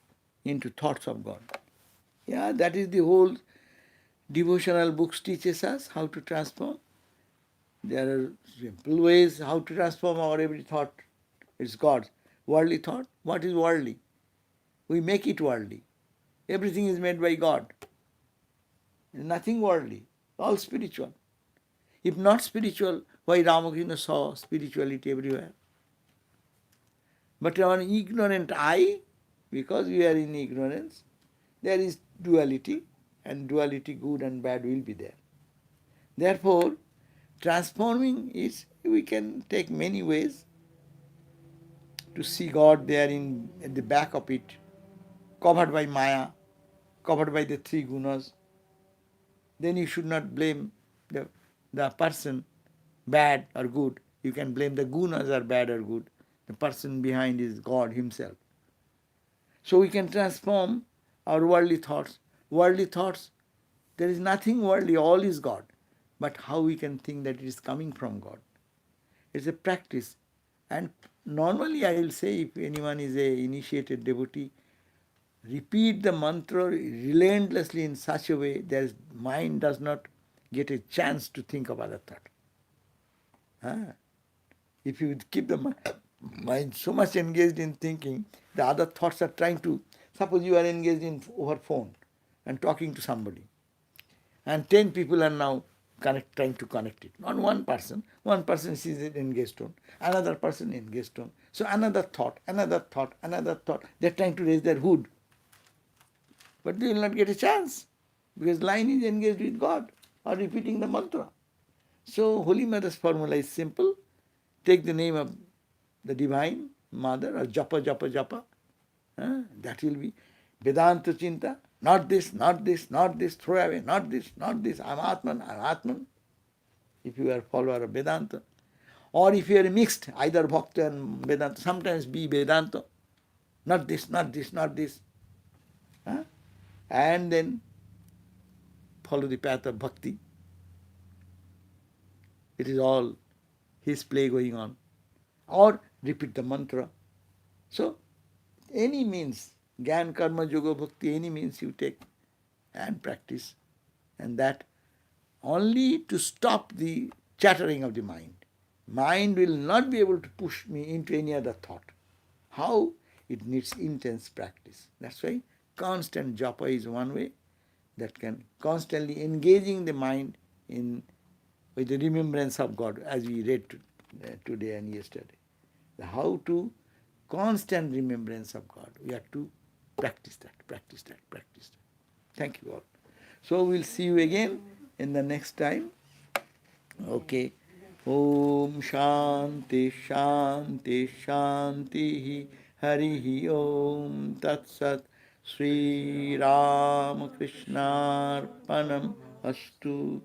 thoughts of God? Yeah, that is the whole devotional books teaches us how to transform. There are simple ways how to transform our every thought. It's God's. Worldly thought, what is worldly? We make it worldly. Everything is made by God. Nothing worldly, all spiritual. If not spiritual, why Ramakrishna saw spirituality everywhere? But our ignorant eye, because we are in ignorance, there is duality, and duality, good and bad, will be there. Therefore, transforming is, we can take many ways to see God there at the back of it, covered by Maya, covered by the three gunas. Then you should not blame the person bad or good. You can blame the gunas are bad or good. The person behind is God himself. So we can transform our worldly thoughts. Worldly thoughts, there is nothing worldly, all is God. But how we can think that it is coming from God? It's a practice. And normally I will say, if anyone is a initiated devotee, repeat the mantra relentlessly in such a way that mind does not get a chance to think of other thought. If you keep the mind so much engaged in thinking, the other thoughts are trying to, suppose you are engaged in over phone and talking to somebody, and 10 people are now trying to connect it. Not one person sees it engaged on, another person engaged on. So another thought, they're trying to raise their hood. But they will not get a chance, because line is engaged with God or repeating the mantra. So Holy Mother's formula is simple. Take the name of the Divine Mother, or japa, japa, japa. That will be Vedanta Chinta. Not this, not this, not this, throw away, not this, not this. I'm Atman, I'm Atman. If you are a follower of Vedanta. Or if you are mixed, either Bhakta and Vedanta, sometimes be Vedanta. Not this, not this, not this. And then follow the path of Bhakti. It is all his play going on. Or repeat the mantra. So, any means, Gyan, Karma, Yoga, Bhakti, any means you take and practice. And that only to stop the chattering of the mind. Mind will not be able to push me into any other thought. How? It needs intense practice. That's why constant japa is one way that can constantly engaging the mind with the remembrance of God, as we read today and yesterday. How to constant remembrance of God. We have to practice that, practice that, practice that. Thank you all. So we'll see you again in the next time. Okay. Om Shanti Shanti Shanti Hari Om Tat Sat Sri Ram Krishna Arpanam Astu.